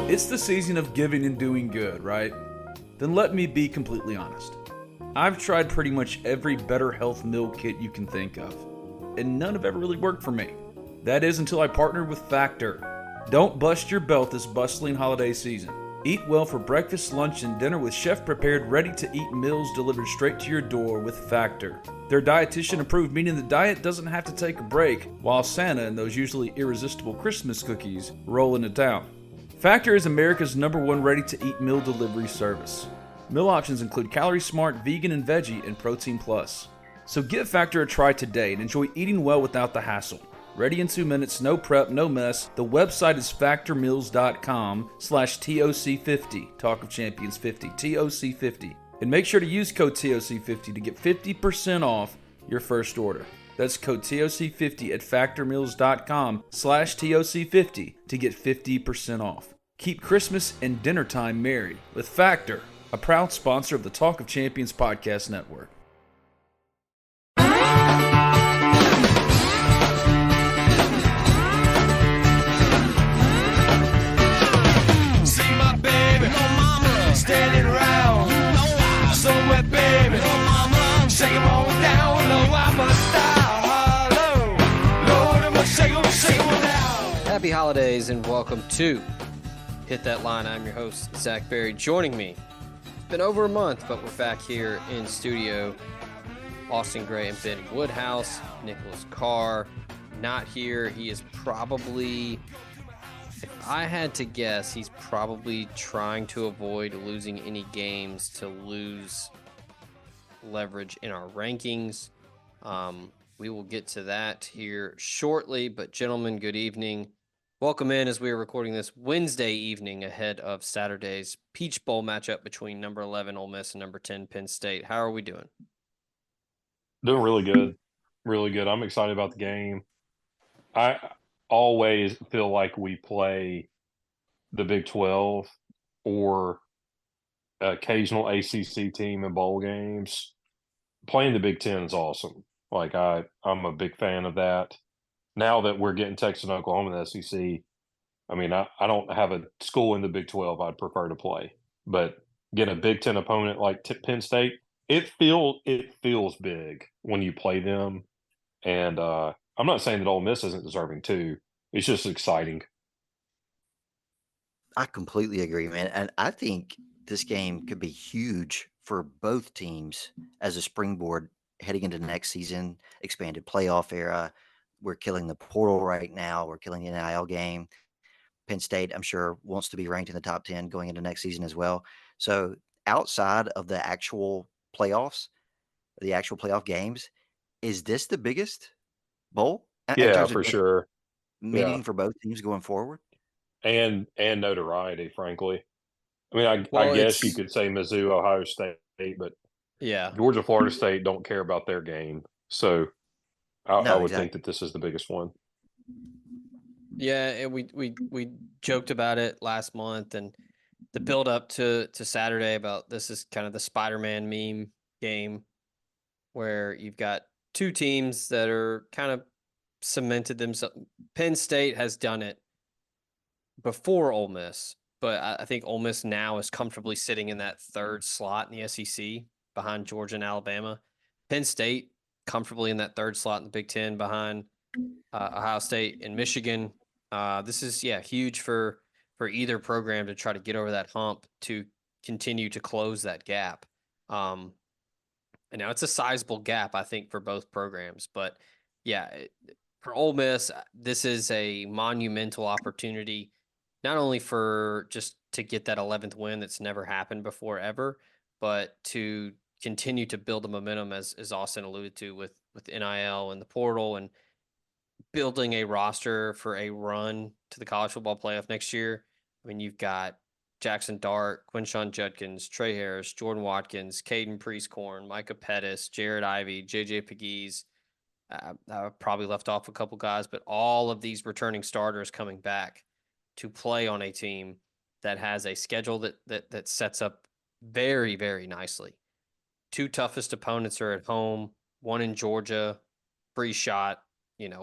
It's the season of giving and doing good, right? Then let me be completely honest. I've tried pretty much every Better Health meal kit you can think of, and none have ever really worked for me. That is until I partnered with Factor. Don't bust your belt this bustling holiday season. Eat well for breakfast, lunch, and dinner with chef-prepared, ready-to-eat meals delivered straight to your door with Factor. They're dietitian-approved, meaning the diet doesn't have to take a break while Santa and those usually irresistible Christmas cookies roll into town. Factor is America's #1 ready-to-eat meal delivery service. Meal options include Calorie Smart, Vegan and Veggie, and Protein Plus. So give Factor a try today and enjoy eating well without the hassle. Ready in 2 minutes, no prep, no mess. The website is factormeals.com/TOC50, Talk of Champions 50, TOC50. And make sure to use code TOC50 to get 50% off your first order. That's code TOC50 at factormeals.com/TOC50 to get 50% off. Keep Christmas and dinner time merry with Factor, a proud sponsor of the Talk of Champions podcast network. See my baby, oh mama, standing around. Somewhere, baby, oh mama, shake 'em all down. No, I'm a star, hello. Lord, I'm a shake 'em down. Happy holidays and welcome to Hit That Line. I'm your host, Zach Berry. Joining me, it's been over a month, but we're back here in studio. Austin Gray and Ben Woodhouse. Nicholas Carr not here. He is probably, if I had to guess, he's probably trying to avoid losing any games to lose leverage in our rankings. We will get to that here shortly, but gentlemen, good evening. Welcome in as we are recording this Wednesday evening ahead of Saturday's Peach Bowl matchup between number 11 Ole Miss and number 10 Penn State. How are we doing? Doing really good. Really good. I'm excited about the game. I always feel like we play the Big 12 or occasional ACC team in bowl games. Playing the Big 10 is awesome. Like I'm a big fan of that. Now that we're getting Texas and Oklahoma in the SEC, I mean, I don't have a school in the Big 12 I'd prefer to play. But get a Big 10 opponent like Penn State, it feels big when you play them. And I'm not saying that Ole Miss isn't deserving too. It's just exciting. I completely agree, man. And I think this game could be huge for both teams as a springboard heading into next season, expanded playoff era. We're killing the portal right now. We're killing the NIL game. Penn State, I'm sure, wants to be ranked in the top 10 going into next season as well. So outside of the actual playoffs, the actual playoff games, is this the biggest bowl? In Yeah, terms of for sure. meaning Yeah. for both teams going forward? And notoriety, frankly. I mean, I Well, guess you it's- could say Mizzou, Ohio State, but Yeah. Georgia, Florida State don't care about their game. So I No, would exactly. think that this is the biggest one. Yeah, and we joked about it last month and the build up to Saturday about this is kind of the Spider-Man meme game where you've got two teams that are kind of cemented themselves. Penn State has done it before Ole Miss, but I think Ole Miss now is comfortably sitting in that third slot in the SEC behind Georgia and Alabama. Penn State comfortably in that third slot in the Big Ten behind Ohio State and Michigan. This is huge for either program to try to get over that hump to continue to close that gap. And now it's a sizable gap, I think, for both programs. But for Ole Miss, this is a monumental opportunity, not only for just to get that 11th win that's never happened before ever, but to continue to build the momentum as Austin alluded to with NIL and the portal and building a roster for a run to the college football playoff next year. I mean, you've got Jackson Dart, Quinshon Judkins, Trey Harris, Jordan Watkins, Caden Priestcorn, Micah Pettis, Jared Ivey, JJ Pegues. I probably left off a couple guys, but all of these returning starters coming back to play on a team that has a schedule that sets up very, very nicely. Two toughest opponents are at home, one in Georgia, free shot,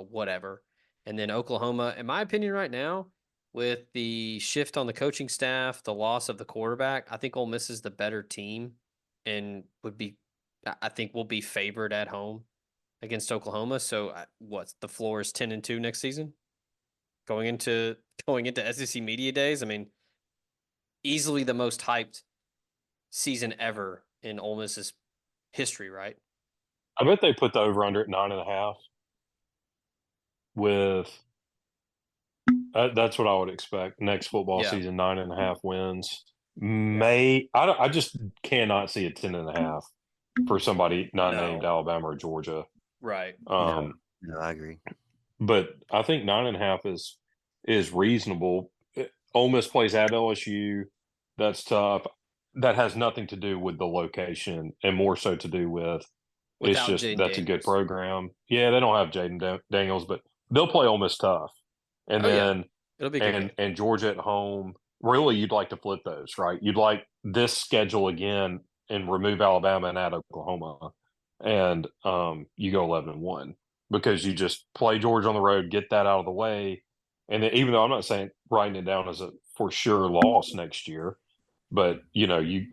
whatever. And then Oklahoma, in my opinion right now, with the shift on the coaching staff, the loss of the quarterback, I think Ole Miss is the better team and I think will be favored at home against Oklahoma. So what's the floor is 10-2 next season? Going into SEC media days, I mean, easily the most hyped season ever in Ole Miss's history, right? I bet they put the over under at 9.5. With that's what I would expect next football Yeah. season. 9.5 wins. I just cannot see a 10.5 for somebody not No. named Alabama or Georgia. Right. No, I agree. But I think 9.5 is reasonable. Ole Miss plays at LSU. That's tough. That has nothing to do with the location and more so to do with Without it's just Jaden that's a good Daniels. program. Yeah, they don't have Jaden Daniels, but they'll play Ole Miss tough. And then It'll be a good game. and Georgia at home. Really, you'd like to flip those, right? You'd like this schedule again and remove Alabama and add Oklahoma, and you go 11-1 because you just play Georgia on the road, get that out of the way, and then, even though I'm not saying writing it down as a for sure loss next year, but you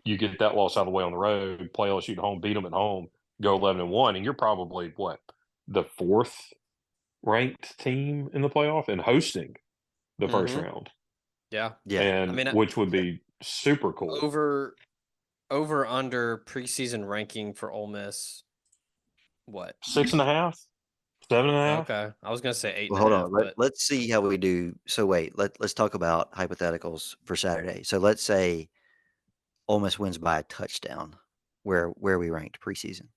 get that loss out of the way on the road, play LSU at home, beat them at home, go 11-1, and you're probably the fourth ranked team in the playoff and hosting the first round. Yeah. And I mean, which would be super cool. Over under preseason ranking for Ole Miss. What? 6.5, 7.5. Okay. I was gonna say 8.5. Well, hold on. But Let's see how we do. So wait, let's talk about hypotheticals for Saturday. So let's say Ole Miss wins by a touchdown. Where are we ranked preseason?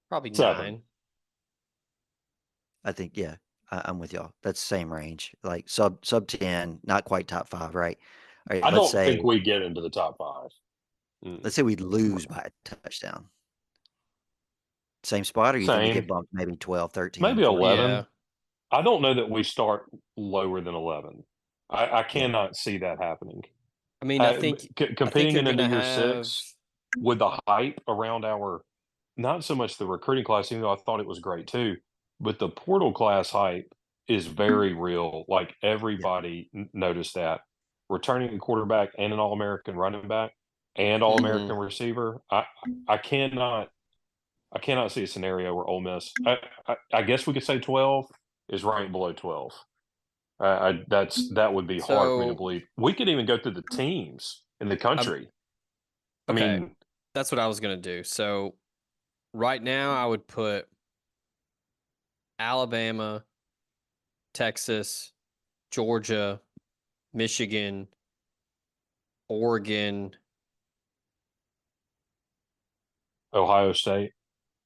probably 7. 9. I think I'm with y'all. That's the same range, like sub 10, not quite top 5, right? All right, I let's don't say think we get into the top 5. let's say we lose by a touchdown. Same spot, or you think we Same. get bumped maybe 12, 13, Maybe 14? 11. Yeah. I don't know that we start lower than 11. I cannot see that happening. I mean, I think competing you're into gonna year have 6 with the hype around not so much the recruiting class, even though I thought it was great too, but the portal class hype is very real. Like everybody noticed that. Returning a quarterback and an All-American running back and All-American receiver. I cannot see a scenario where Ole Miss. I guess we could say 12 is right below 12. That would be hard for me to So- believe. We could even go through the teams in the country. I Okay. mean, That's what I was gonna do. So right now I would put Alabama, Texas, Georgia, Michigan, Oregon, Ohio State.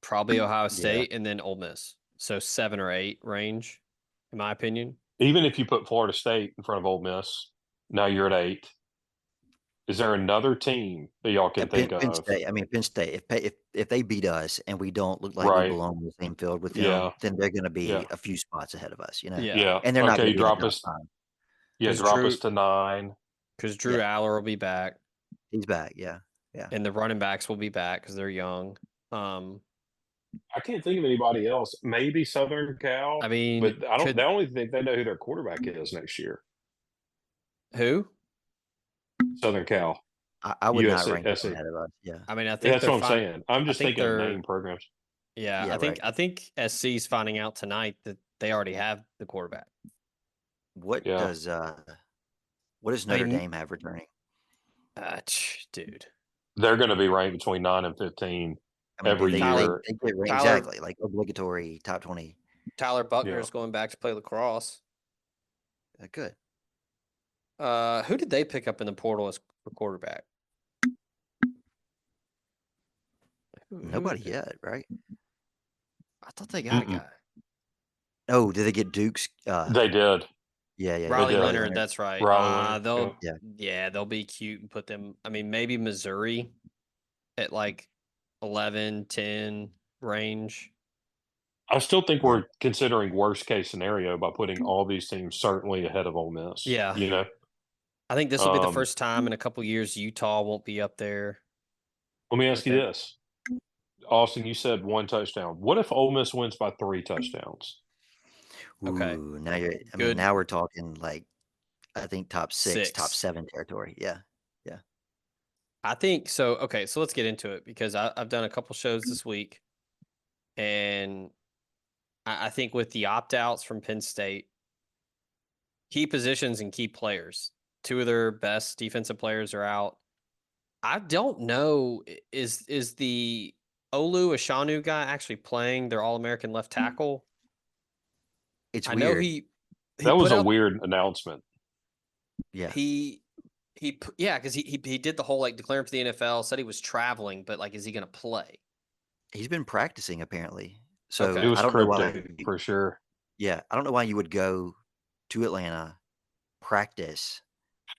probably Ohio State, and then Ole Miss. So 7 or 8 range, in my opinion. Even if you put Florida State in front of Ole Miss, now you're at 8. Is there another team that y'all can think Penn of? State. I mean, Penn State. If they beat us and we don't look like Right. we belong in the same field with them, Yeah. then they're going to be Yeah. a few spots ahead of us. Yeah. Yeah. And they're not Okay, going to be drop in the us. top 5. Yeah, 'Cause drop Drew- us to 9. Because Drew Aller will be back, He's back. Yeah. and the running backs will be back because they're young. I can't think of anybody else. Maybe Southern Cal. I mean, but I don't. They only think they know who their quarterback is next year. who? Southern Cal. I would not USC, rank them SC. ahead of us. Yeah. I mean, I think That's they're what I'm saying. I'm just think thinking of they're- name programs. Yeah, Yeah, I think SC's finding out tonight that they already have the quarterback. What Yeah. does Notre Dame have returning? Dude. They're going to be ranked between 9 and 15 I mean, every they year. get ranked Tyler- exactly like obligatory top 20. Tyler Buckner Yeah. is going back to play lacrosse. Good. Who did they pick up in the portal as for quarterback? Who Nobody did- yet, right? I thought they got a Mm-mm. guy. Oh, did they get Duke's? They did. Yeah. Riley did. Leonard, that's right. Riley Leonard, They'll be cute and put them. I mean, maybe Missouri at like 11, 10 range. I still think we're considering worst case scenario by putting all these teams certainly ahead of Ole Miss. Yeah. You know, I think this will be the Um, first time in a couple years Utah won't be up there. let me ask you Okay. this. Austin, you said 1 touchdown. What if Ole Miss wins by 3 touchdowns? Okay. Ooh, now you're. Good. Now we're talking like I think top 6, top 6. 7 territory. Yeah. I think so. Okay, so let's get into it because I've done a couple shows this week, and I think with the opt outs from Penn State, key positions and key players, 2 of their best defensive players are out. I don't know, is the Olu Ashanu guy actually playing their All-American left tackle? It's I know weird. he That was put a out weird announcement. Yeah. yeah, because he did the whole like declaring for the NFL, said he was traveling, but like, is he going to play? He's been practicing apparently. Okay. So It was I don't know why. cryptic for sure. Yeah, I don't know why you would go to Atlanta, practice,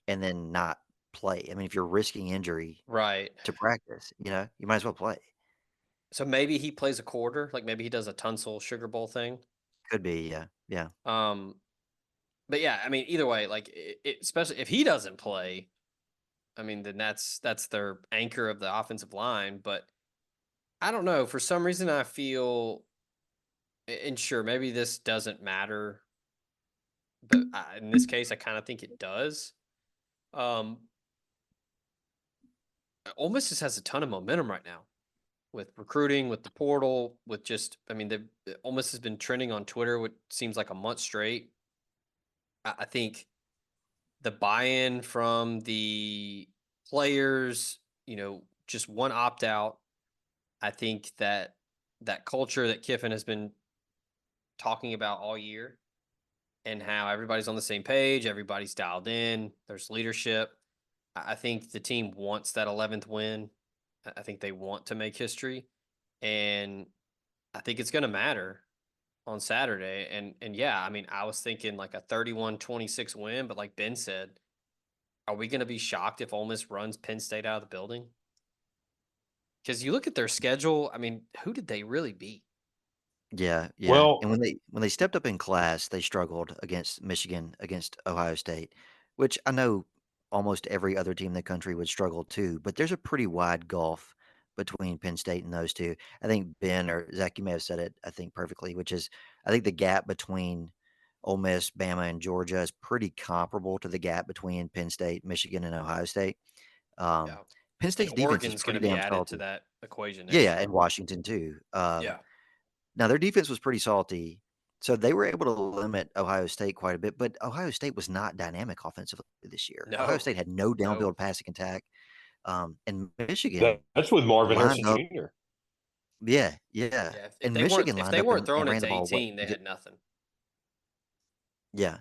and then not play. I mean, if you're risking injury Right. to practice, you might as well play. So maybe he plays a quarter, like maybe he does a Tunsil Sugar Bowl thing. Could be, yeah. But yeah, I mean, either way, like especially if he doesn't play, I mean, then that's their anchor of the offensive line. But I don't know. For some reason, I feel, and sure, maybe this doesn't matter, but in this case, I kind of think it does. Ole Miss just has a ton of momentum right now with recruiting, with the portal, with just, I mean, the Ole Miss has been trending on Twitter, what seems like a month straight. I think the buy-in from the players, just one opt out. I think that culture that Kiffin has been talking about all year, and how everybody's on the same page, everybody's dialed in, there's leadership. I think the team wants that 11th win. I think they want to make history, and I think it's going to matter on Saturday. And yeah, I mean, I was thinking like a 31-26 win, but like Ben said, are we going to be shocked if Ole Miss runs Penn State out of the building? Because you look at their schedule, I mean, who did they really beat? Yeah. Well, And when they stepped up in class, they struggled against Michigan, against Ohio State, which I know almost every other team in the country would struggle too, but there's a pretty wide gulf between Penn State and those two. I think Ben or Zach, you may have said it, I think perfectly, which is I think the gap between Ole Miss, Bama, and Georgia is pretty comparable to the gap between Penn State, Michigan, and Ohio State. Um, Yeah. Penn And State's defense is Oregon's going pretty to be damn added to salty. that equation Yeah, next yeah, year. and Washington too. Yeah. Now their defense was pretty salty, so they were able to limit Ohio State quite a bit. But Ohio State was not dynamic offensively this year. Ohio No. State had no No. downfield passing attack, and Michigan that's with Marvin lined Harrison up. Jr. Yeah, Yeah. If and they weren't Michigan if lined they up weren't throwing and it ran to the ball. 18, they had nothing. Yeah,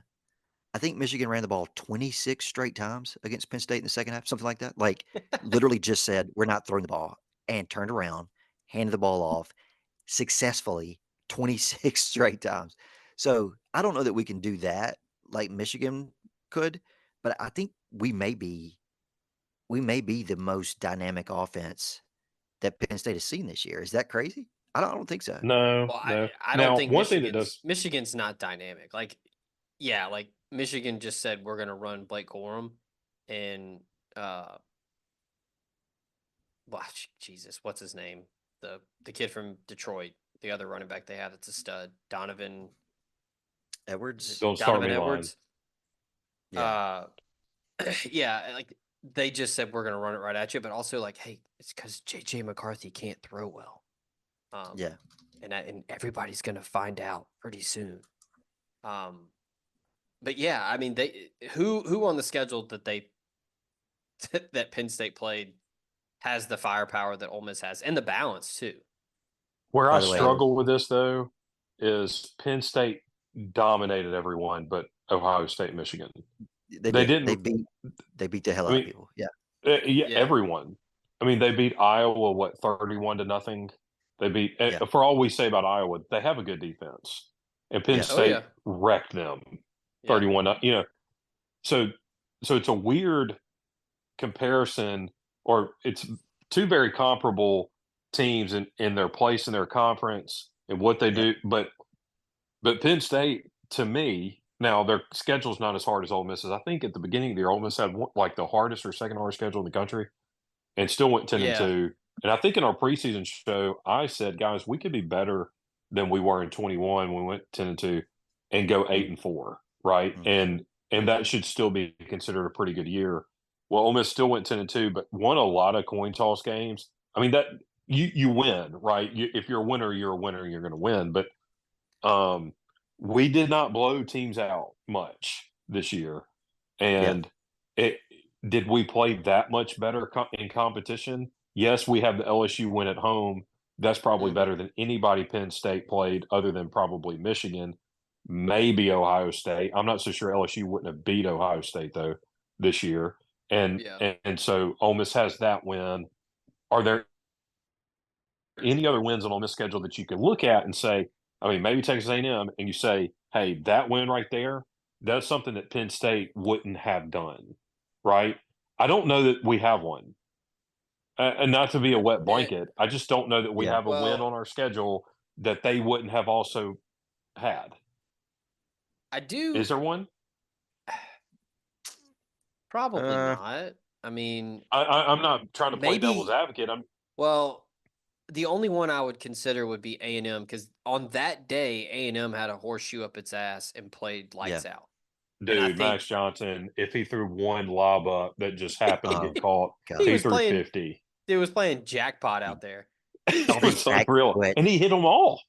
I think Michigan ran the ball 26 straight times against Penn State in the second half, something like that. Like literally just said, "We're not throwing the ball," and turned around, handed the ball off successfully 26 straight times. So I don't know that we can do that like Michigan could, but I think we may be the most dynamic offense that Penn State has seen this year. Is that crazy? I don't think so. No, Well, no. I don't Now, think one thing that does Michigan's not dynamic. Like, yeah, like Michigan just said we're going to run Blake Corum, and Jesus, what's his name? The kid from Detroit, the other running back they have that's a stud, Donovan Edwards. don't start Donovan me line. Edwards. Yeah. Yeah, like they just said we're going to run it right at you, but also like, hey, it's because JJ McCarthy can't throw well. Yeah. And everybody's going to find out pretty soon. But yeah, I mean, who on the schedule that that Penn State played has the firepower that Ole Miss has, and the balance too. Where By I the way, struggle with this though is Penn State dominated everyone, but Ohio State, Michigan. they They did. didn't. They beat the hell I out of mean, people. Yeah. yeah, Yeah. everyone. I mean, they beat Iowa 31-0. They beat. Yeah. For all we say about Iowa, they have a good defense, and Penn Yeah. Oh, State yeah. wrecked them Yeah. 31. So it's a weird comparison, or it's two very comparable teams in their place in their conference and what they do. But Penn State, to me, now their schedule's not as hard as Ole Miss's. I think at the beginning of the year, Ole Miss had like the hardest or second hardest schedule in the country, and still went 10-2. And I think in our preseason show, I said, guys, we could be better than we were in 21 when we went 10-2 and go 8-4, right? Mhm. And and that should still be considered a pretty good year. Well, Ole Miss still went 10-2, but won a lot of coin toss games. I mean, that you win, right? If you're a winner, you're a winner. You're going to win. But we did not blow teams out much this year, and it did we play that much better in competition? Yes, we have the LSU win at home. That's probably better than anybody Penn State played, other than probably Michigan, maybe Ohio State. I'm not so sure LSU wouldn't have beat Ohio State though this year, and Yeah. and so Ole Miss has that win. Are there any other wins on Ole Miss schedule that you can look at and say, I mean, maybe Texas A&M, and you say, hey, that win right there, that's something that Penn State wouldn't have done, right? I don't know that we have one. And not to be a wet blanket, I just don't know that we have a win Well, on our schedule that they wouldn't have also had. I do. Is there one? Probably not. I mean, I'm not trying to play devil's maybe. advocate. Well, the only one I would consider would be A&M, because on that day, A&M had a horseshoe up its ass and played lights out. And I Dude, think Max Johnson, if he threw one lob up that just happened to get caught, God. he he was threw playing. 50. He was playing jackpot out there. It was back unreal. foot. And he hit them all.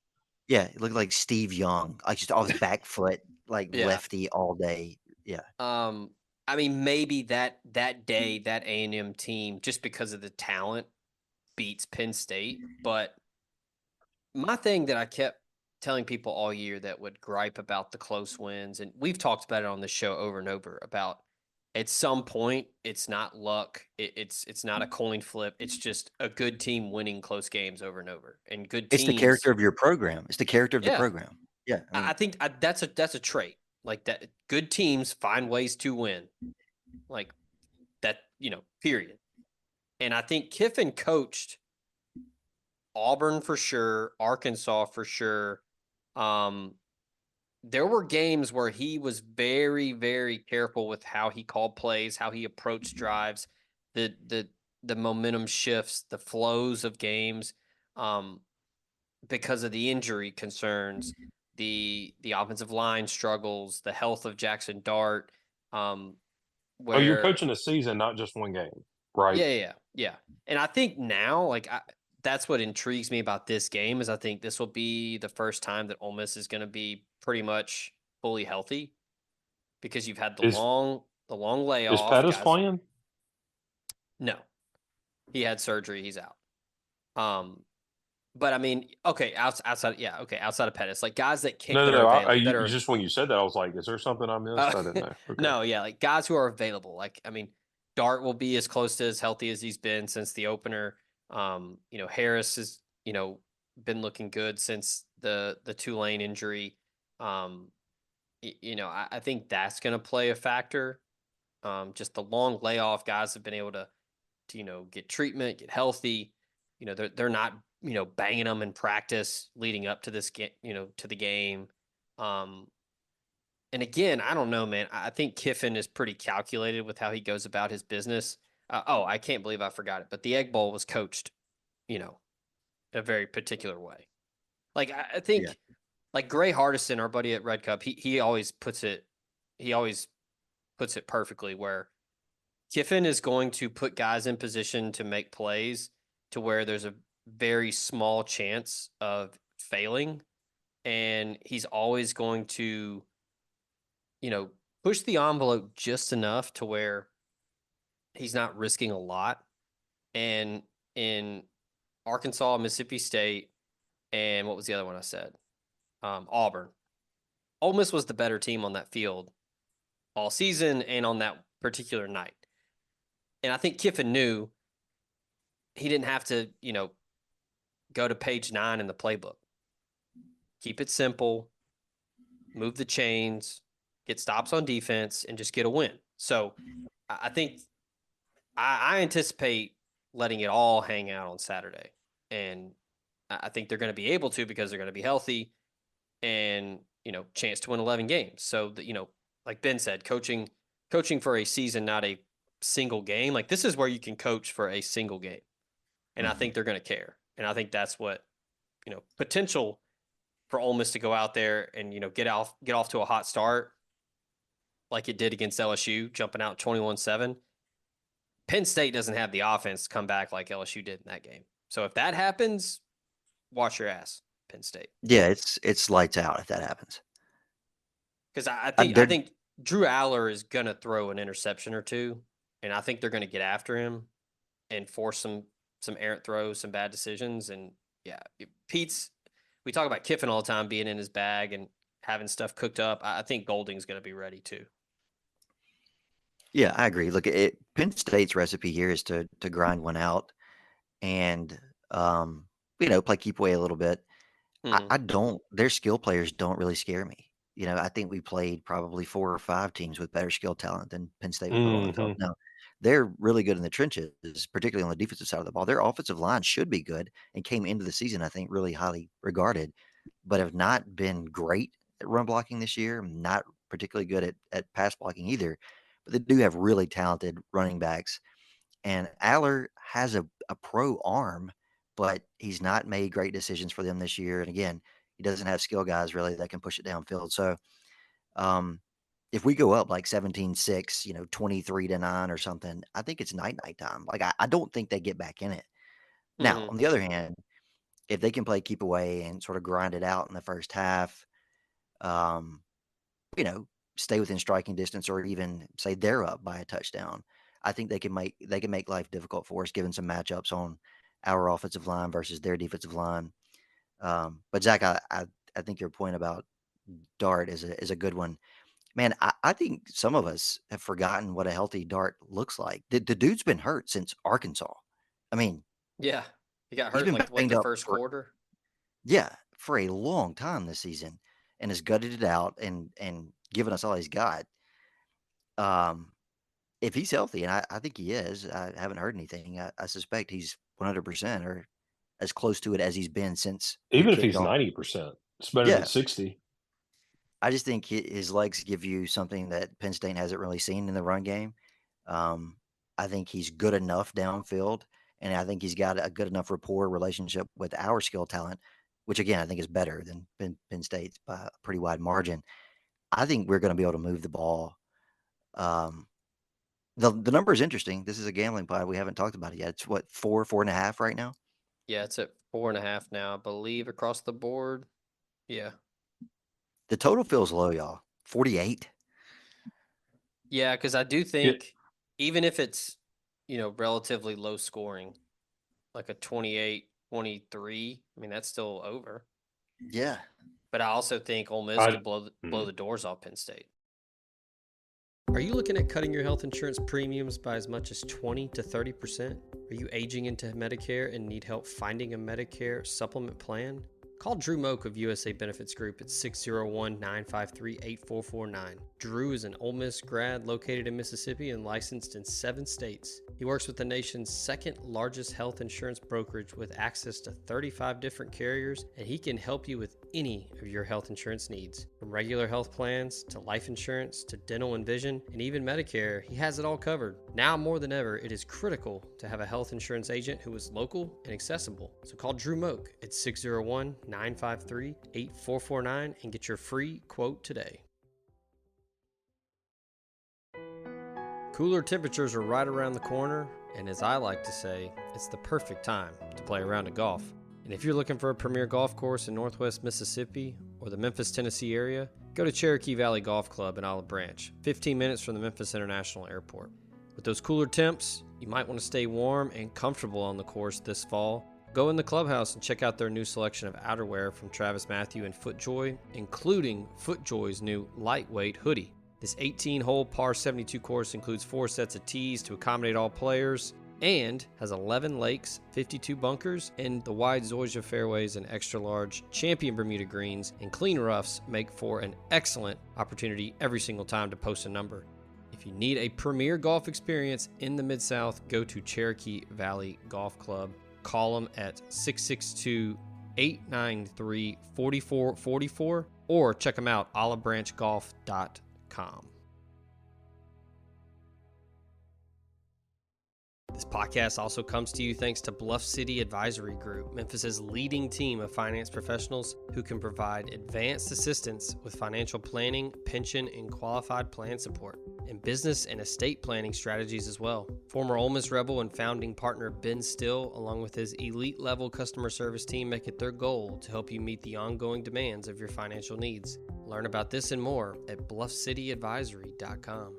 Yeah, it looked like Steve Young, like just off his back foot, like Yeah. lefty all day. Yeah. I mean, maybe that day, that A&M team, just because of the talent, beats Penn State. But my thing that I kept telling people all year that would gripe about the close wins, and we've talked about it on the show over and over, about at some point it's not luck, it's not a coin flip, it's just a good team winning close games over and over, and good It's the teams. character of your program. It's the character of the Yeah. program. Yeah. I mean, I think that's a trait, like that. Good teams find ways to win, like that. Period. And I think Kiffin coached Auburn for sure, Arkansas for sure. There were games where he was very, very careful with how he called plays, how he approached drives, the momentum shifts, the flows of games, because of the injury concerns, the offensive line struggles, the health of Jackson Dart. Oh, you're Where coaching a season, not just one game, right? yeah. And I think now, that's what intrigues me about this game, is I think this will be the first time that Ole Miss is going to be pretty much fully healthy, because you've had the Is long is layoff. Pettis Guys, playing? no, he had surgery. He's out. But I mean, okay, outside of Pettis, like guys that can't, that are No. available, that You are just when you said that, I was like, is there something I missed? I didn't know. Okay. no, yeah, like guys who are available. Like, I mean, Dart will be as close to as healthy as he's been since the opener. Harris has, been looking good since the Tulane injury. I think that's going to play a factor. Just the long layoff, guys have been able to get treatment, get healthy. They're not, banging them in practice leading up to this game, to the game. And again, I don't know, man. I think Kiffin is pretty calculated with how he goes about his business. I can't believe I forgot it, but the Egg Bowl was coached, a very particular way. Like, I think, like Gray Hardison, our buddy at Red Cup, he always puts it perfectly, where Kiffin is going to put guys in position to make plays to where there's a very small chance of failing, and he's always going to push the envelope just enough to where he's not risking a lot. And in Arkansas, Mississippi State, and what was the other one I said? Auburn. Ole Miss was the better team on that field all season and on that particular night. And I think Kiffin knew he didn't have to, go to page 9 in the playbook. Keep it simple, move the chains, get stops on defense, and just get a win. So I think I anticipate letting it all hang out on Saturday. And I think they're going to be able to, because they're going to be healthy and, chance to win 11 games. So, like Ben said, coaching for a season, not a single game. Like, this is where you can coach for a single game. And I think they're going to care. And I think that's what, potential for Ole Miss to go out there and, get off to a hot start. like it did against LSU, jumping out 21-7. Penn State doesn't have the offense to come back like LSU did in that game. So if that happens, watch your ass, Penn State. Yeah, it's lights out if that happens. Because I They're think Drew Aller is gonna throw an interception or two, and I think they're gonna get after him and force some errant throws, some bad decisions. And yeah, Pete's. We talk about Kiffin all the time being in his bag and having stuff cooked up. I think Golding's gonna be ready too. Yeah, I agree. Look, Penn State's recipe here is to grind one out and play keep away a little bit. I don't. Their skill players don't really scare me. I think we played probably 4 or 5 teams with better skill talent than Penn State would put on the field. Now, they're really good in the trenches, particularly on the defensive side of the ball. Their offensive line should be good and came into the season, I think, really highly regarded, but have not been great at run blocking this year. Not particularly good at pass blocking either. But they do have really talented running backs. And Aller has a pro arm, but he's not made great decisions for them this year. And again, he doesn't have skill guys really that can push it downfield. So if we go up like 17-6, 23-9 or something, I think it's night time. Like I don't think they get back in it. Now, on the other hand, if they can play keep away and sort of grind it out in the first half, stay within striking distance or even say they're up by a touchdown, I think they can make life difficult for us given some matchups on our offensive line versus their defensive line. But Zach, I think your point about Dart is a good one. Man, I think some of us have forgotten what a healthy Dart looks like. The dude's been hurt since Arkansas. I mean, Yeah, he got he's hurt been like banged the up first quarter. Yeah, for a long time this season, and has gutted it out and given us all he's got. Um, if he's healthy, and I think he is, I haven't heard anything. I suspect he's 100% or as close to it as he's been since we Even if kicked he's off. 90%, it's better than Yeah, 60. I just think his legs give you something that Penn State hasn't really seen in the run game. I think he's good enough downfield, and I think he's got a good enough rapport relationship with our skill talent, which again I think is better than Penn State's by a pretty wide margin. I think we're going to be able to move the ball. The number is interesting. This is a gambling pod. We haven't talked about it yet. It's what, 4.5 right now? Yeah, it's at 4.5 now, I believe, across the board. Yeah. The total feels low, y'all. 48. Yeah, because I do think even if it's, relatively low scoring, like a 28-23, I mean, that's still over. Yeah. But I also think Ole Miss could blow the doors off Penn State. Are you looking at cutting your health insurance premiums by as much as 20 to 30%? Are you aging into Medicare and need help finding a Medicare supplement plan? Call Drew Moak of USA Benefits Group at 601-953-8449. Drew is an Ole Miss grad located in Mississippi and licensed in 7 states. He works with the nation's second largest health insurance brokerage with access to 35 different carriers, and he can help you with any of your health insurance needs. From regular health plans to life insurance to dental and vision and even Medicare, he has it all covered. Now more than ever, it is critical to have a health insurance agent who is local and accessible. So call Drew Moak at 601-953-8449 and get your free quote today. Cooler temperatures are right around the corner, and as I like to say, it's the perfect time to play a round of golf. And if you're looking for a premier golf course in Northwest Mississippi or the Memphis, Tennessee area, go to Cherokee Valley Golf Club in Olive Branch, 15 minutes from the Memphis International Airport. With those cooler temps, you might want to stay warm and comfortable on the course this fall. Go in the clubhouse and check out their new selection of outerwear from Travis Matthew and FootJoy, including FootJoy's new lightweight hoodie. This 18-hole par 72 course includes 4 sets of tees to accommodate all players and has 11 lakes, 52 bunkers, and the wide Zoysia fairways and extra-large champion Bermuda greens and clean roughs make for an excellent opportunity every single time to post a number. If you need a premier golf experience in the Mid-South, go to Cherokee Valley Golf Club. Call them at 662-893-4444 or check them out, olivebranchgolf.com. This podcast also comes to you thanks to Bluff City Advisory Group, Memphis's leading team of finance professionals who can provide advanced assistance with financial planning, pension, and qualified plan support, and business and estate planning strategies as well. Former Ole Miss Rebel and founding partner Ben Still, along with his elite-level customer service team, make it their goal to help you meet the ongoing demands of your financial needs. Learn about this and more at bluffcityadvisory.com.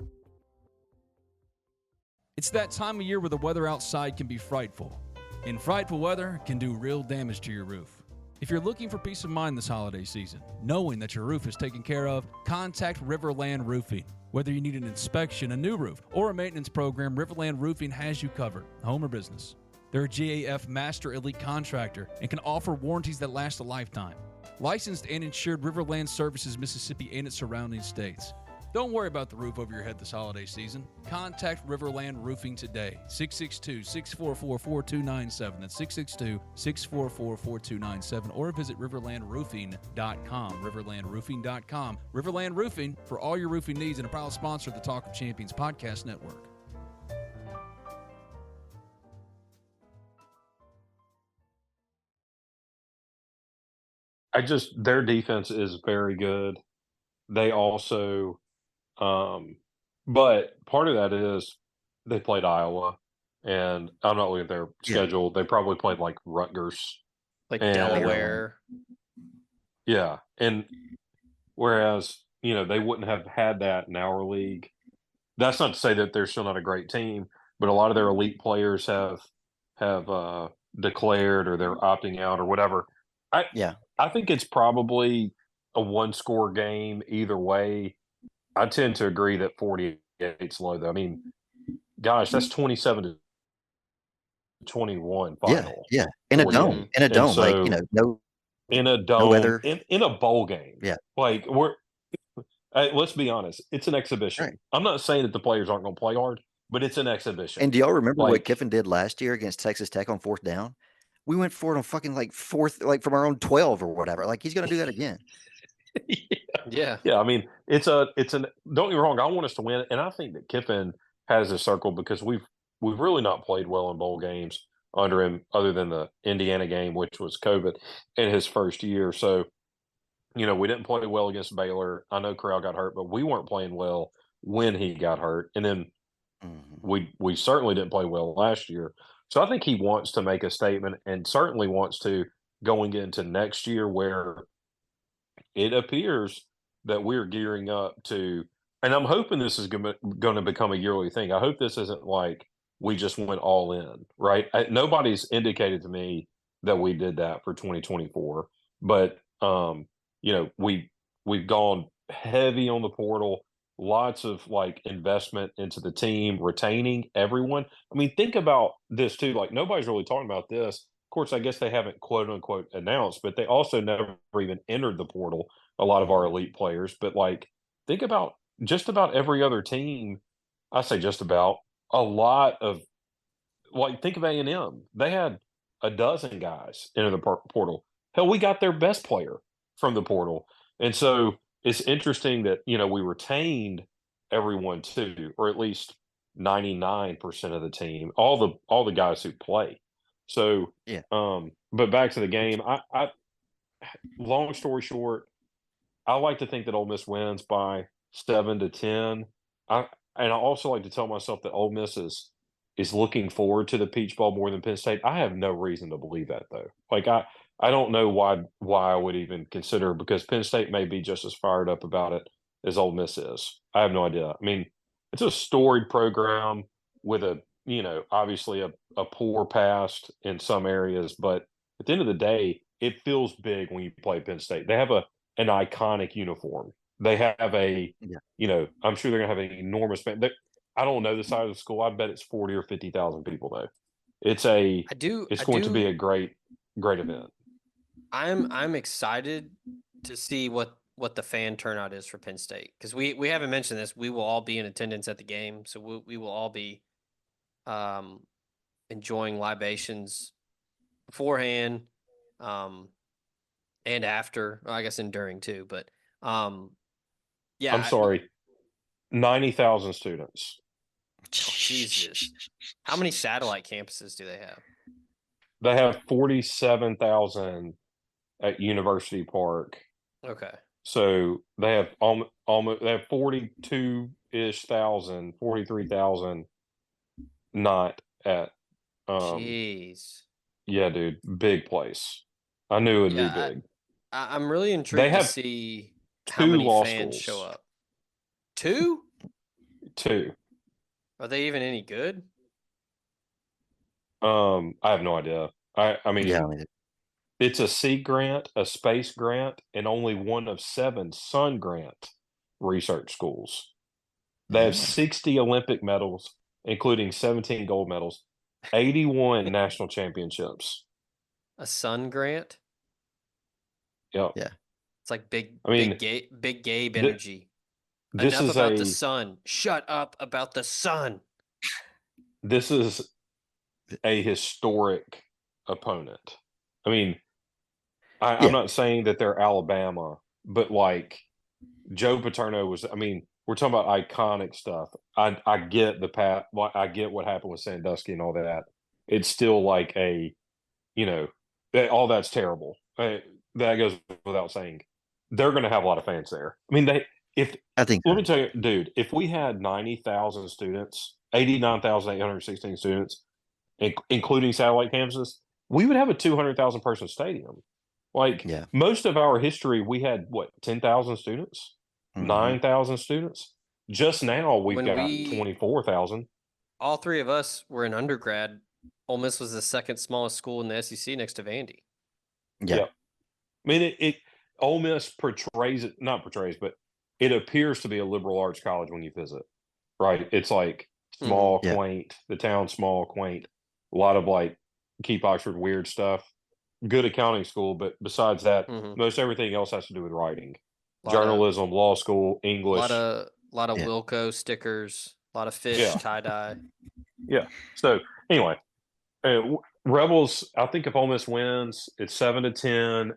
It's that time of year where the weather outside can be frightful, and frightful weather can do real damage to your roof. If you're looking for peace of mind this holiday season, knowing that your roof is taken care of, contact Riverland Roofing. Whether you need an inspection, a new roof, or a maintenance program, Riverland Roofing has you covered, home or business. They're a GAF Master Elite Contractor and can offer warranties that last a lifetime. Licensed and insured, Riverland services Mississippi and its surrounding states. Don't worry about the roof over your head this holiday season. Contact Riverland Roofing today, 662-644-4297. That's 662-644-4297, or visit riverlandroofing.com, riverlandroofing.com. Riverland Roofing, for all your roofing needs, and a proud sponsor of the Talk of Champions podcast network. Their defense is very good. They also, but part of that is they played Iowa, and I'm not looking at their schedule. They probably played like Rutgers, Like and, Delaware. Yeah, and whereas they wouldn't have had that in our league. That's not to say that they're still not a great team, but a lot of their elite players have declared, or they're opting out, or whatever. I think it's probably a one-score game either way. I tend to agree that 48's low, though. I mean, gosh, that's 27-21 final. Yeah. In a dome. In a dome. So, like, no. In a dome. No weather. In a bowl game. Yeah. Like, let's be honest. It's an exhibition. Right. I'm not saying that the players aren't going to play hard, but it's an exhibition. And do y'all remember what Kiffin did last year against Texas Tech on fourth down? We went for it on fucking fourth, from our own 12 or whatever. Like, he's going to do that again. Yeah. I mean, don't get me wrong. I want us to win, and I think that Kiffin has a circle because we've really not played well in bowl games under him, other than the Indiana game, which was COVID in his first year. So, we didn't play well against Baylor. I know Corral got hurt, but we weren't playing well when he got hurt, and then we certainly didn't play well last year. So I think he wants to make a statement, and certainly wants to going into next year, where it appears that we're gearing up to, and I'm hoping this is going to become a yearly thing. I hope this isn't like we just went all in, right? Nobody's indicated to me that we did that for 2024, but we've gone heavy on the portal. Lots of investment into the team, retaining everyone. I mean, think about this too. Like, nobody's really talking about this. Of course, I guess they haven't quote unquote announced, but they also never even entered the portal. A lot of our elite players, but think about just about every other team. I say just about a lot of think of A&M. They had a dozen guys enter the portal. Hell, we got their best player from the portal, and so. It's interesting that, we retained everyone too, or at least 99% of the team, all the guys who play. So, but back to the game, I long story short, I like to think that Ole Miss wins by 7-10. And I also like to tell myself that Ole Miss is looking forward to the Peach Bowl more than Penn State. I have no reason to believe that, though. I don't know why I would even consider, because Penn State may be just as fired up about it as Ole Miss is. I have no idea. I mean, it's a storied program with obviously a poor past in some areas, but at the end of the day, it feels big when you play Penn State. They have an iconic uniform. They have I'm sure they're going to have an enormous fan. I don't know the size of the school. I bet it's 40 or 50,000 people, though. It's going to be a great event. I'm excited to see what the fan turnout is for Penn State, because we haven't mentioned this. We will all be in attendance at the game, so we will all be enjoying libations beforehand and after. Well, I guess and during too, but I'm sorry, 90,000 students. Jesus. How many satellite campuses do they have? They have 47,000 at University Park. Okay. So they have almost they have 42-ish thousand, 43,000 not at Jeez. yeah, dude, big place. I knew it'd be Yeah, big. I'm really They intrigued to have see how 2 many law fans show schools. up. 2? 2. Are they even any good? I have no idea. I mean, Yeah, I mean, it's a sea grant, a space grant, and only one of 7 Sun Grant research schools. They have 60 Olympic medals, including 17 gold medals, 81 national championships. A Sun Grant? Yep. Yeah. It's like big, I mean, big Gabe thi- energy. this Enough is about the a sun. Shut up about the sun. this is a historic opponent. I mean, I'm Yeah. not saying that they're Alabama, but like Joe Paterno was. I mean, we're talking about iconic stuff. I get the path. I get what happened with Sandusky and all that. It's still like all that's terrible. That goes without saying. They're going to have a lot of fans there. I mean, if I think let so. me tell you, dude, if we had 90,000 students, 89,816 students, including satellite campuses, we would have a 200,000 person stadium. Like Yeah. most of our history, we had what 10,000 students, Mhm. 9,000 students. Just now, we've When got we- 24,000. All 3 of us were in undergrad. Ole Miss was the second smallest school in the SEC next to Vandy. Yeah. Yep. I mean, Ole Miss not portrays, but it appears to be a liberal arts college when you visit, right? It's like small, Yeah. quaint. The town's small, quaint. A lot of like keep Oxford weird stuff. Good accounting school, but besides that, Mhm. most everything else has to do with writing, Lot of- journalism, law school, A English. lot of Yeah. Wilco stickers, a lot of fish Yeah. tie dye. Yeah. So anyway, Rebels. I think if Ole Miss wins, it's 7-10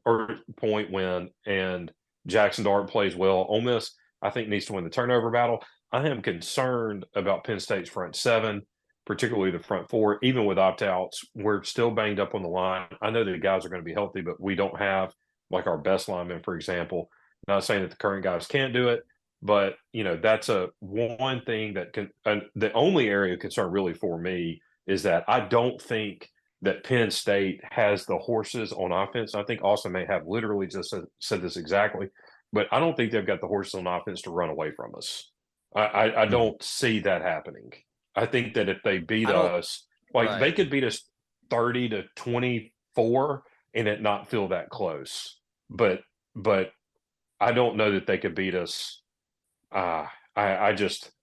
or point win, and Jackson Dart plays well. Ole Miss, I think, needs to win the turnover battle. I am concerned about Penn State's front 7, particularly the front 4. Even with opt-outs, we're still banged up on the line. I know that the guys are going to be healthy, but we don't have like our best lineman, for example. Not saying that the current guys can't do it, but that's one thing that can. The only area of concern really for me is that I don't think that Penn State has the horses on offense. I think Austin may have literally just said this exactly, but I don't think they've got the horses on offense to run away from us. I don't see that happening. I think that if they beat us, like they Right. could beat us 30-24 and it not feel that close. But I don't know that they could beat us. I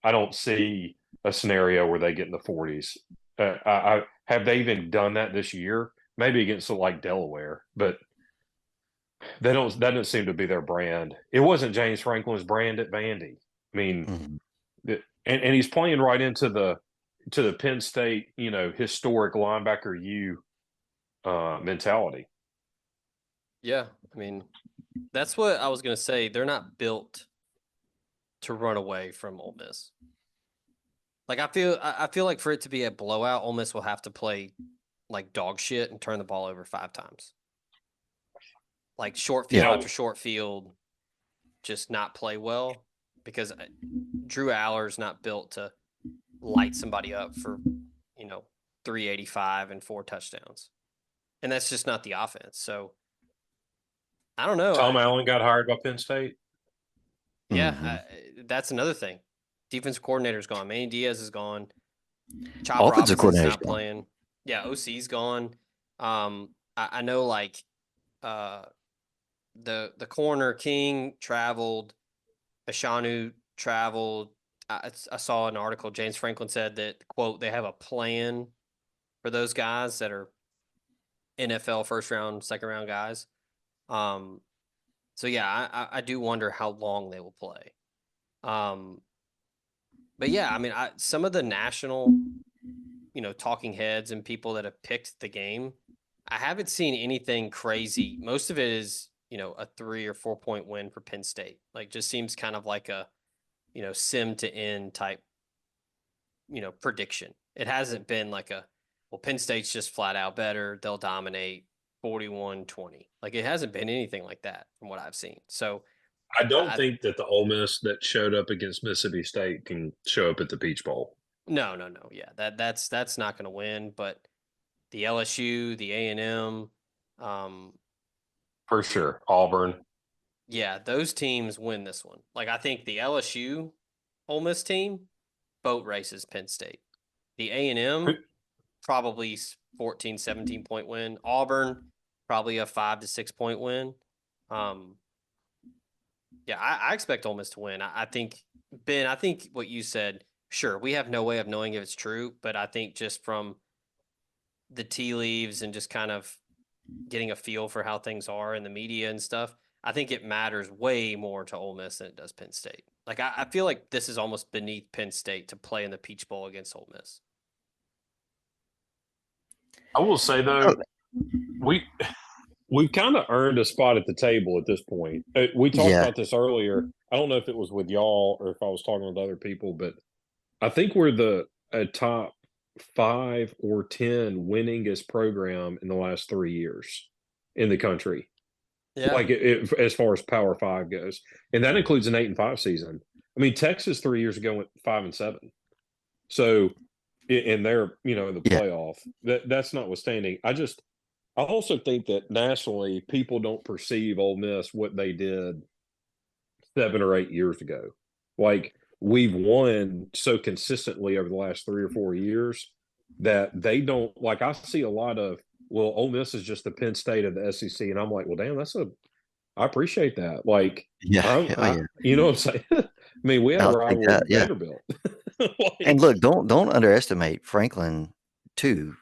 don't see a scenario where they get in the 40s. Have they even done that this year? Maybe against like Delaware, but they don't. That doesn't seem to be their brand. It wasn't James Franklin's brand at Vandy. I mean, Mhm. and he's playing right into the Penn State, historic linebacker mentality. Yeah, I mean, that's what I was gonna say. They're not built to run away from Ole Miss. Like I feel like for it to be a blowout, Ole Miss will have to play like dog shit and turn the ball over 5 times. Like short field Yeah. after short field, just not play well because Drew Aller's not built to light somebody up for 385 and 4 touchdowns, and that's just not the offense. So I don't know. Tom Allen got hired by Penn State. Yeah, Mhm. that's another thing. Defensive coordinator's gone. Manny Diaz is gone. Chop Offensive Robinson's coordinator's not gone. playing. Yeah, OC's gone. I know like the corner King traveled, Ashanu traveled. I saw an article. James Franklin said that quote they have a plan for those guys that are NFL first round, second round guys. So yeah, I do wonder how long they will play. But yeah, I mean, some of the national, talking heads and people that have picked the game, I haven't seen anything crazy. Most of it is, a 3 or 4 point win for Penn State. Like, just seems kind of like a, sim to end type prediction. It hasn't been like Penn State's just flat out better. They'll dominate 41-20. Like it hasn't been anything like that from what I've seen. So I don't I- think that the Ole Miss that showed up against Mississippi State can show up at the Peach Bowl. no. Yeah, that's not going to win. But the LSU, the A&M, For sure. Auburn. yeah, those teams win this one. Like I think the LSU Ole Miss team boat races Penn State. The A&M probably 14, 17 point win. Auburn probably a 5 to 6 point win. Yeah, I expect Ole Miss to win. I think Ben, I think what you said, sure, we have no way of knowing if it's true, but I think just from the tea leaves and just kind of getting a feel for how things are in the media and stuff, I think it matters way more to Ole Miss than it does Penn State. Like I feel like this is almost beneath Penn State to play in the Peach Bowl against Ole Miss. I will say though, we've kind of earned a spot at the table at this point. We talked about this earlier. I don't know if it was with y'all or if I was talking with other people, but I think we're a top 5 or 10 winningest program in the last 3 years in the country. Yeah. Like as far as Power 5 goes, and that includes an 8-5 season. I mean, Texas 3 years ago went 5-7. So, in their the playoff, that's notwithstanding. I also think that nationally, people don't perceive Ole Miss what they did 7 or 8 years ago. Like we've won so consistently over the last 3 or 4 years that they don't like. I see a lot of Ole Miss is just the Penn State of the SEC, and I'm like, well, damn, I appreciate that. Like, you know what I'm saying? I mean, we had a rivalry with Vanderbilt. And look, don't underestimate Franklin too.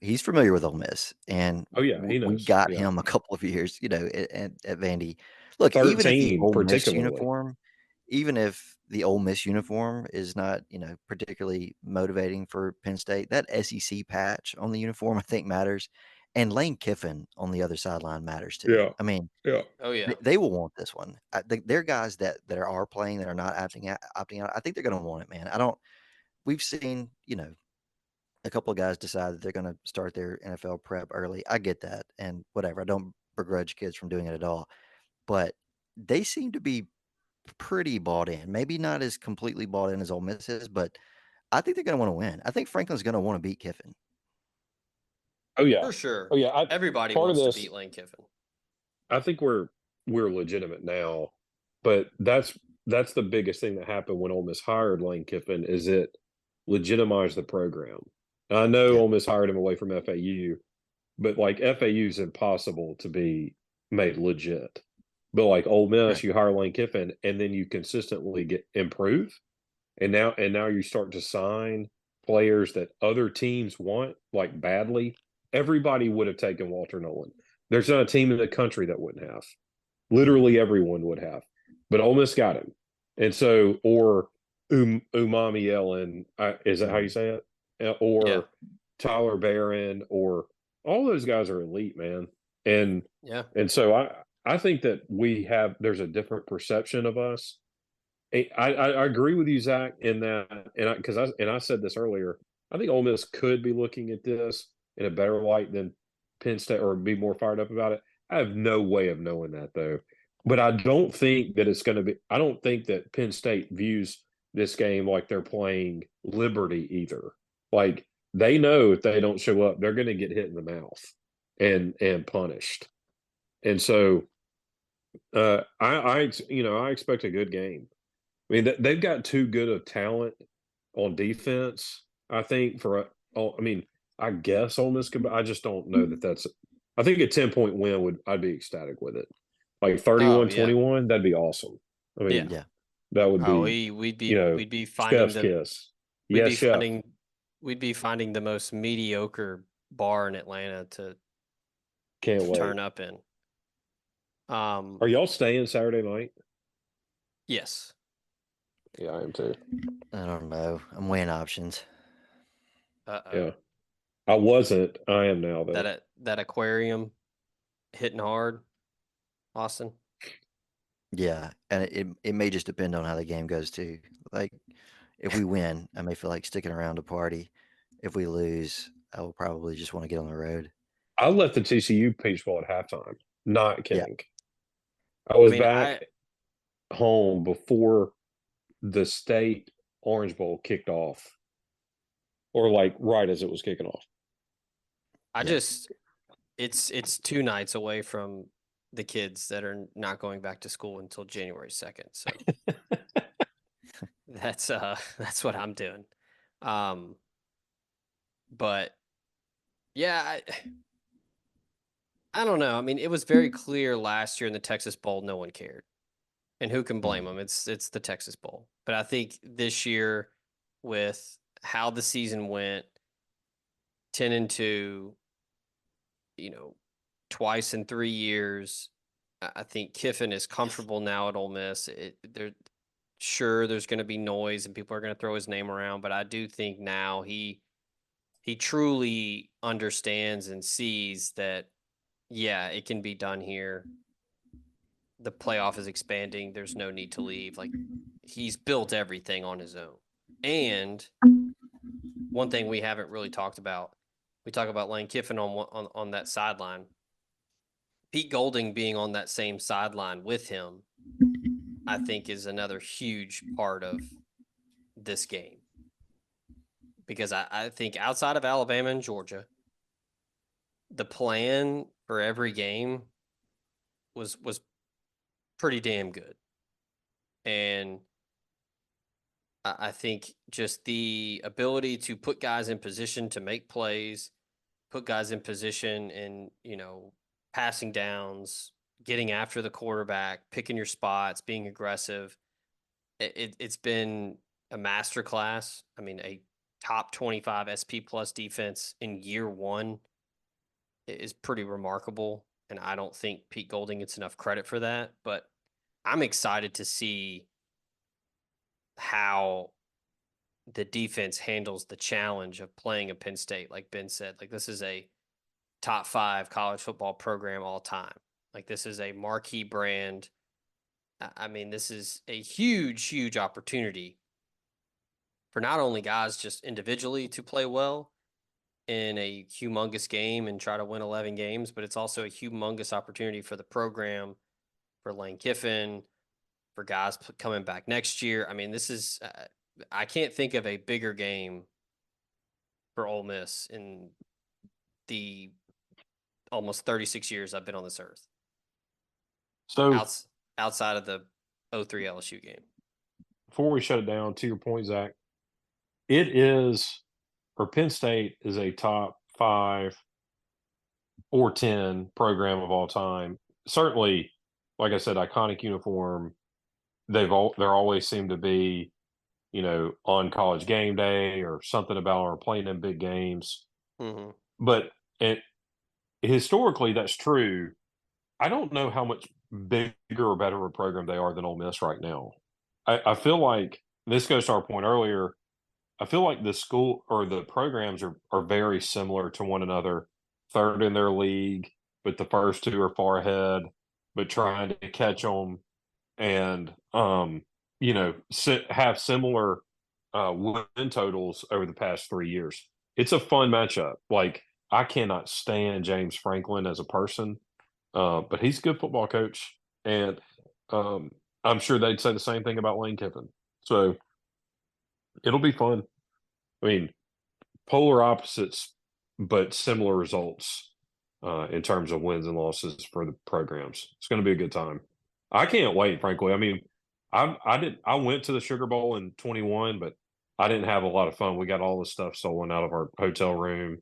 He's familiar with Ole Miss, and he knows. We got him a couple of years, at Vandy. Look, 13, even if the Ole Miss particularly. even if the Ole Miss uniform is not, particularly motivating for Penn State, that SEC patch on the uniform I think matters, and Lane Kiffin on the other sideline matters too. Yeah. I mean, Oh yeah, they will want this one. They're guys that are playing that are not opting out. I think they're going to want it, man. We've seen, a couple of guys decide that they're going to start their NFL prep early. I get that, and whatever. I don't begrudge kids from doing it at all, but they seem to be pretty bought in. Maybe not as completely bought in as Ole Miss is, but I think they're going to want to win. I think Franklin's going to want to beat Kiffin. Oh yeah, for sure. Oh yeah, Everybody wants to beat Lane Kiffin. I think we're legitimate now, but that's the biggest thing that happened when Ole Miss hired Lane Kiffin is it legitimized the program. And I know Ole Miss hired him away from FAU, but like FAU is impossible to be made legit. But like Ole Miss, you hire Lane Kiffin, and then you consistently improve, and now you start to sign players that other teams want like badly. Everybody would have taken Walter Nolan. There's not a team in the country that wouldn't have. Literally everyone would have, but Ole Miss got him, and so or Umami Ellen, is that how you say it? Or Tyler Barron, or all those guys are elite, man. And so I think that there's a different perception of us. I agree with you, Zach, in that, and I said this earlier. I think Ole Miss could be looking at this in a better light than Penn State, or be more fired up about it. I have no way of knowing that though. But I don't think that it's going to be. I don't think that Penn State views this game like they're playing Liberty either. Like they know if they don't show up, they're going to get hit in the mouth and punished. And so I expect a good game. I mean, they've got too good of talent on defense, I think, I guess Ole Miss could, I just don't know that that's – I think a 10-point win I'd be ecstatic with it. Like 31-21, that'd be awesome. I mean, that would be we'd be finding chef's kiss. Yes, chef. We'd be finding the most mediocre bar in Atlanta to turn up in. Are y'all staying Saturday night? Yes. Yeah, I am too. I don't know. I'm weighing options. Yeah. I wasn't. I am now, though. That aquarium hitting hard, Austin. Yeah, and it may just depend on how the game goes too. Like, If we win, I may feel like sticking around to party. If we lose, I will probably just want to get on the road. I left the TCU Peach Bowl at halftime. Not Yeah. kidding. I was mean, back home before the state Orange Bowl kicked off, or like right as it was kicking off. I Yeah. just it's 2 nights away from the kids that are not going back to school until January 2nd. So that's what I'm doing. But yeah, I don't know. I mean, it was very clear last year in the Texas Bowl, no one cared. And who can blame them? It's the Texas Bowl. But I think this year, with how the season went, 10-2, twice in 3 years, I think Kiffin is comfortable now at Ole Miss. There's going to be noise and people are going to throw his name around, but I do think now he truly understands and sees that, yeah, it can be done here. The playoff is expanding. There's no need to leave. Like, he's built everything on his own. And one thing we haven't really talked about, we talk about Lane Kiffin on that sideline. Pete Golding being on that same sideline with him, I think, is another huge part of this game. Because I think outside of Alabama and Georgia, the plan for every game was pretty damn good. And I think just the ability to put guys in position to make plays, put guys in position in, passing downs, getting after the quarterback, picking your spots, being aggressive. It's been a masterclass. I mean, a top 25 SP plus defense in year one is pretty remarkable. And I don't think Pete Golding gets enough credit for that, but I'm excited to see how the defense handles the challenge of playing a Penn State. Like Ben said, like, this is a top 5 college football program all time. Like, this is a marquee brand. I mean, this is a huge, huge opportunity for not only guys just individually to play well in a humongous game and try to win 11 games, but it's also a humongous opportunity for the program, for Lane Kiffin, for guys coming back next year. I mean, this is I can't think of a bigger game for Ole Miss in the almost 36 years I've been on this earth. So Outside of the 03 LSU game. before we shut it down, to your point, Zach, it is, or Penn State is a top 5 or 10 program of all time. Certainly, like I said, iconic uniform. They're always seem to be, on College game day or something about or playing in big games. Mm-hmm. But historically, that's true. I don't know how much bigger or better a program they are than Ole Miss right now. I feel like this goes to our point earlier. I feel like the school or the programs are very similar to one another. Third in their league, but the first 2 are far ahead, but trying to catch them and have similar win totals over the past 3 years. It's a fun matchup. Like, I cannot stand James Franklin as a person, but he's a good football coach, and I'm sure they'd say the same thing about Lane Kiffin. So it'll be fun. I mean, polar opposites, but similar results in terms of wins and losses for the programs. It's going to be a good time. I can't wait, frankly. I mean, I went to the Sugar Bowl in 21, but I didn't have a lot of fun. We got all the stuff stolen out of our hotel room,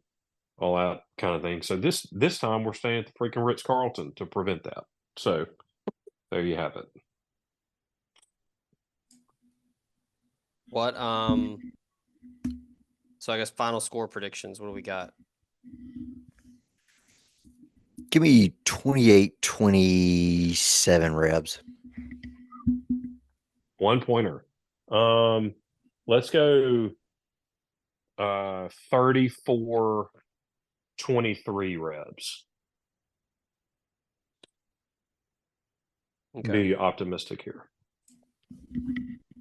all that kind of thing. So this time we're staying at the freaking Ritz-Carlton to prevent that. So there you have it. What so I guess final score predictions. What do we got? Give me 28-27 Rebs. 1-pointer. Let's go 34-23 Rebs. Okay. Be optimistic here.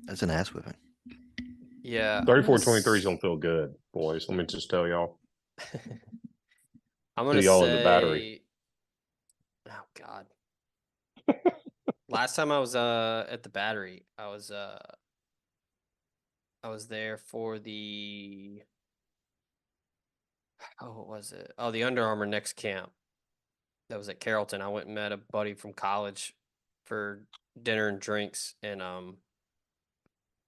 That's an ass whipping. Yeah, 34-23 is going to feel good, boys. Let me just tell y'all. I'm gonna See y'all in the Battery. say, oh God. Last time I was at the Battery, I was there for the what was it? Oh, the Under Armour next camp. That was at Carrollton. I went and met a buddy from college for dinner and drinks, and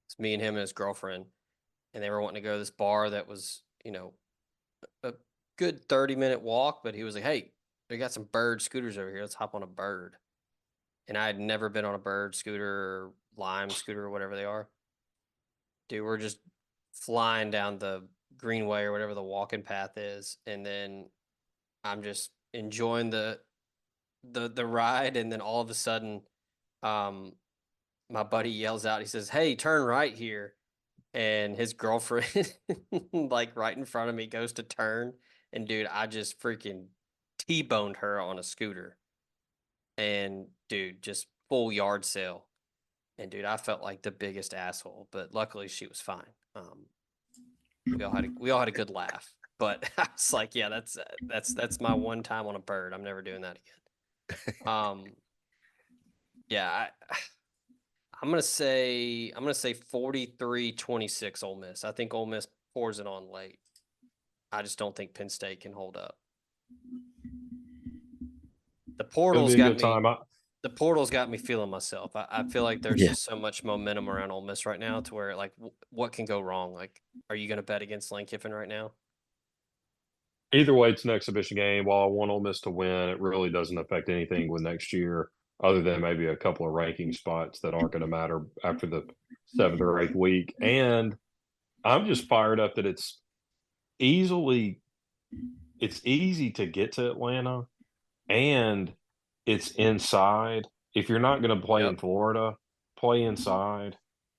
it's me and him and his girlfriend, and they were wanting to go to this bar that was, a good 30-minute walk, but he was like, "Hey, we got some bird scooters over here. Let's hop on a bird." And I had never been on a bird scooter or lime scooter or whatever they are. Dude, we're just flying down the greenway or whatever the walking path is, and then I'm just enjoying the ride, and then all of a sudden, my buddy yells out, he says, "Hey, turn right here." And his girlfriend, like right in front of me, goes to turn, and dude, I just freaking T-boned her on a scooter. And dude, just full yard sale. And dude, I felt like the biggest asshole, but luckily she was fine. We all had a good laugh, but I was like, yeah, that's my one time on a bird. I'm never doing that again. Yeah, I'm gonna say 43-26 Ole Miss. I think Ole Miss pours it on late. I just don't think Penn State can hold up. The It'll portal's be a got good me. time. The portal's got me feeling myself. I feel like there's Yeah. just so much momentum around Ole Miss right now to where, like, what can go wrong? Like, are you going to bet against Lane Kiffin right now? Either way, it's an exhibition game. While I want Ole Miss to win, it really doesn't affect anything with next year, other than maybe a couple of ranking spots that aren't going to matter after the 7th or 8th week. And I'm just fired up that it's easy to get to Atlanta, and it's inside. If you're not going to play in Florida, play inside,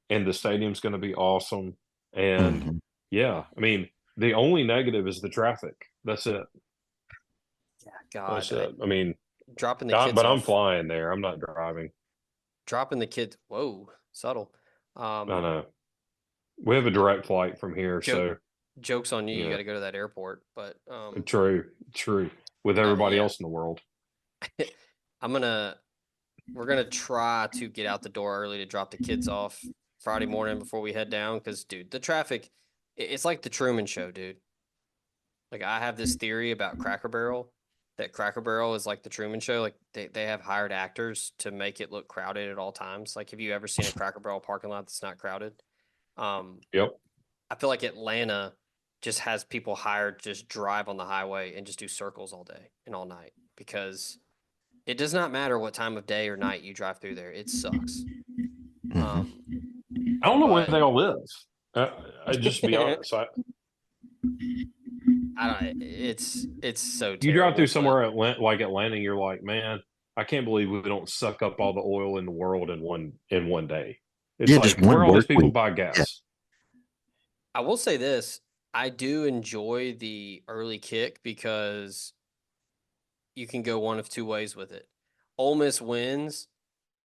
and the stadium's going to be awesome. And Mhm. yeah, I mean, the only negative is the traffic. That's it. Yeah, God, That's it. I mean, dropping the kids I'm off, flying there. I'm not driving. dropping the kids. Whoa, subtle. I know. We have a direct flight from here, Joke, so jokes on you. You yeah, got to go to that airport, but true. With no, everybody yeah, else in the world. we're gonna try to get out the door early to drop the kids off Friday morning before we head down. Because, dude, the traffic, it's like the Truman Show, dude. Like, I have this theory about Cracker Barrel, that Cracker Barrel is like the Truman Show. Like, they have hired actors to make it look crowded at all times. Like, have you ever seen a Cracker Barrel parking lot that's not crowded? Yep. I feel like Atlanta just has people hired to just drive on the highway and just do circles all day and all night, because it does not matter what time of day or night you drive through there. It sucks. Mhm. I don't know where But they all live. I just to be honest. I don't. It's so You drive through terrible. somewhere like Atlanta, and you're like, man, I can't believe we don't suck up all the oil in the world in one day. It's Yeah, like, just where one all these work people week. buy Yeah. gas? I will say this: I do enjoy the early kick because you can go one of two ways with it. Ole Miss wins,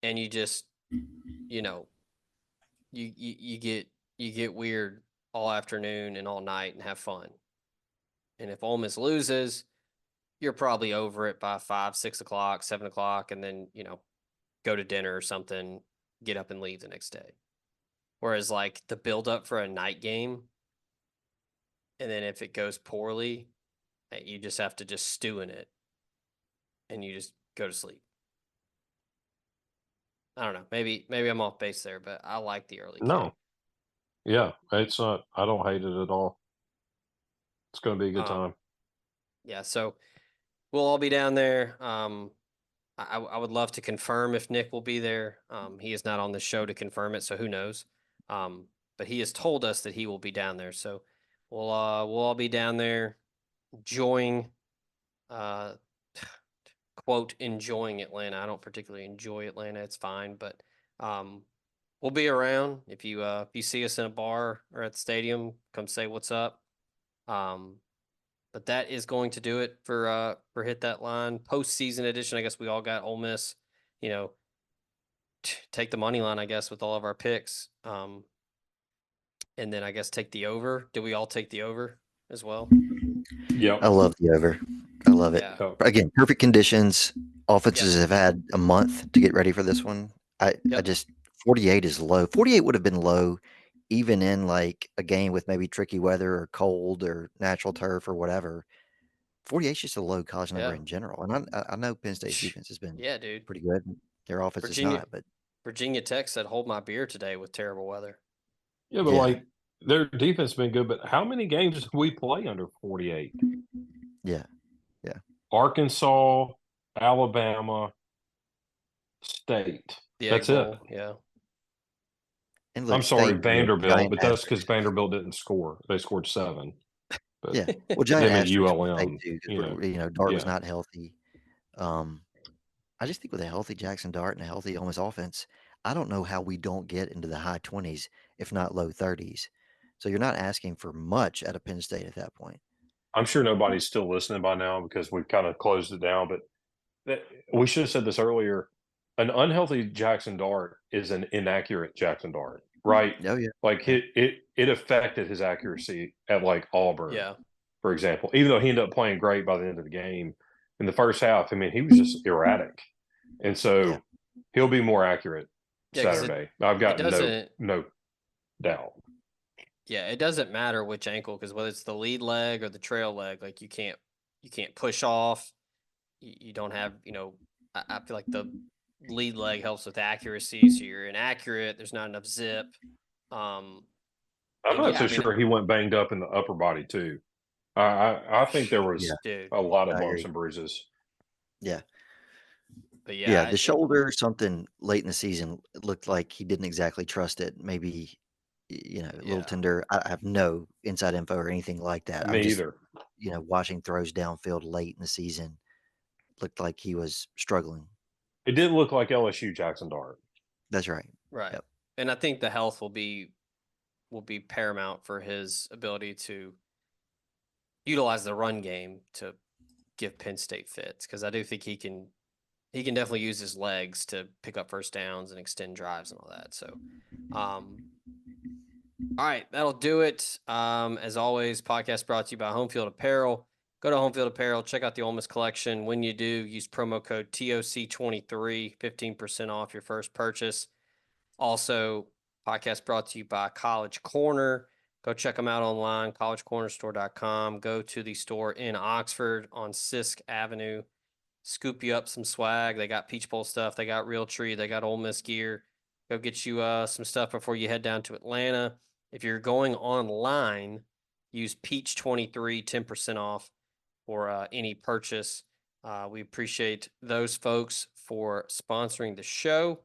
and you just, you know, you get weird all afternoon and all night and have fun. And if Ole Miss loses, you're probably over it by 5, 6 o'clock, 7 o'clock, and then, go to dinner or something, get up and leave the next day. Whereas, like, the build up for a night game, and then if it goes poorly, you just have to just stew in it, and you just go to sleep. I don't know. Maybe I'm off base there, but I like the early kick. No. Yeah, it's not. I don't hate it at all. It's going to be a good time. Yeah, so we'll all be down there. I would love to confirm if Nick will be there. He is not on the show to confirm it, so who knows? But he has told us that he will be down there, so we'll all be down there, enjoying, quote, enjoying Atlanta. I don't particularly enjoy Atlanta. It's fine, but we'll be around. If you see us in a bar or at the stadium, come say what's up. But that is going to do it for Hit That Line postseason edition. I guess we all got Ole Miss, take the money line, I guess, with all of our picks. and then I guess take the over. Did we all take the over as well? Yep. I love the over. I love it. Yeah. So, Again, perfect conditions. Offenses have had a month to get ready for this one. I Yep. just 48 is low. 48 would have been low even in like a game with maybe tricky weather or cold or natural turf or whatever. 48 is just a low college number Yeah. in general. And I know Penn State's Shh. defense has been Yeah, dude. pretty good. Their offense is Virginia not, but Virginia Tech said hold my beer today with terrible weather. yeah, but Yeah. like their defense has been good. But how many games did we play under 48? yeah. Arkansas, Alabama, State. The That's Egg it. Bowl, yeah. And I'm look, sorry, State, Vanderbilt, giant but that's because asterisk. Vanderbilt didn't score. They scored 7. But Yeah. Well, giant them at asterisk with State ULM, too, you know, because Dart was yeah. not healthy. I just think with a healthy Jackson Dart and a healthy Ole Miss offense, I don't know how we don't get into the high 20s, if not low 30s. So you're not asking for much out of Penn State at that point. I'm sure nobody's still listening by now because we've kind of closed it down. But we should have said this earlier. An unhealthy Jackson Dart is an inaccurate Jackson Dart, right? Oh yeah. Like Yeah. it affected his accuracy at like Auburn, Yeah. for example. Even though he ended up playing great by the end of the game, in the first half, I mean, he was just erratic, and so Yeah. he'll be more accurate Yeah, 'cause Saturday. I've got doesn't no doubt. yeah, it doesn't matter which ankle because whether it's the lead leg or the trail leg, like you can't push off. You don't have, I feel like the lead leg helps with accuracy, so you're inaccurate. There's not enough zip. I'm And not yeah, so I mean, sure he went banged up in the upper body too. I think there was Yeah. dude, a lot of I bumps agree. and bruises. Yeah. but Yeah. yeah, The shoulder, something late in the season looked like he didn't exactly trust it. Maybe, a little yeah, tender. I have no inside info or anything like that. I'm Me just, either. watching throws downfield late in the season. Looked like he was struggling. It didn't look like LSU Jackson Dart. That's right. right. Yep. And I think the health will be paramount for his ability to utilize the run game to give Penn State fits because I do think he can definitely use his legs to pick up first downs and extend drives and all that. So, all right, that'll do it. As always, podcast brought to you by Home Field Apparel. Go to Home Field Apparel, check out the Ole Miss collection. When you do, use promo code TOC23, 15% off your first purchase. Also, podcast brought to you by College Corner. Go check them out online, collegecornerstore.com. Go to the store in Oxford on Sisk Avenue. Scoop you up some swag. They got Peach Bowl stuff. They got Real Tree. They got Ole Miss gear. Go get you some stuff before you head down to Atlanta. If you're going online, use Peach23, 10% off for any purchase. We appreciate those folks for sponsoring the show,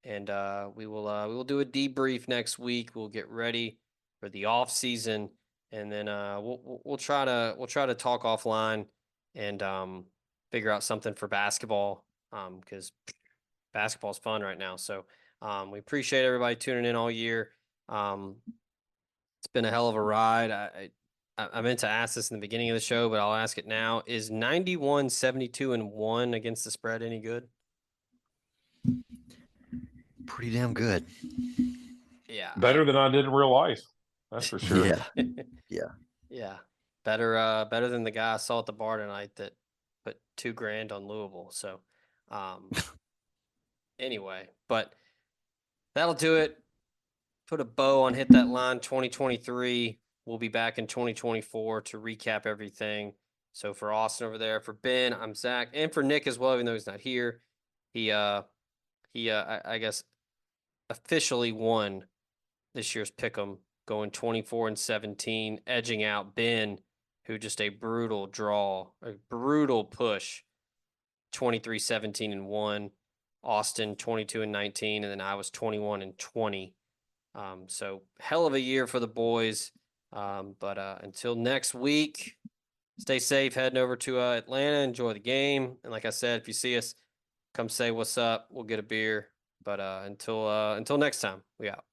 and we will do a debrief next week. We'll get ready for the off season, and then we'll try to talk offline and figure out something for basketball because basketball is fun right now. So we appreciate everybody tuning in all year. It's been a hell of a ride. I meant to ask this in the beginning of the show, but I'll ask it now. Is 91, 72, and 1 against the spread any good? Pretty damn good. Yeah. Better than I did in real life. That's for sure. Yeah. Yeah. Yeah. Better than the guy I saw at the bar tonight that put $2,000 on Louisville. So anyway, but that'll do it. Put a bow on Hit That Line 2023. We'll be back in 2024 to recap everything. So for Austin over there, for Ben, I'm Zach, and for Nick as well, even though he's not here. He I guess officially won this year's Pick'em, going 24-17, edging out Ben, who just a brutal draw, a brutal push, 23-17-1. Austin 22-19, and then I was 21-20. So hell of a year for the boys. But until next week, stay safe. Heading over to Atlanta, enjoy the game. And like I said, if you see us, come say what's up. We'll get a beer. But until next time, we out.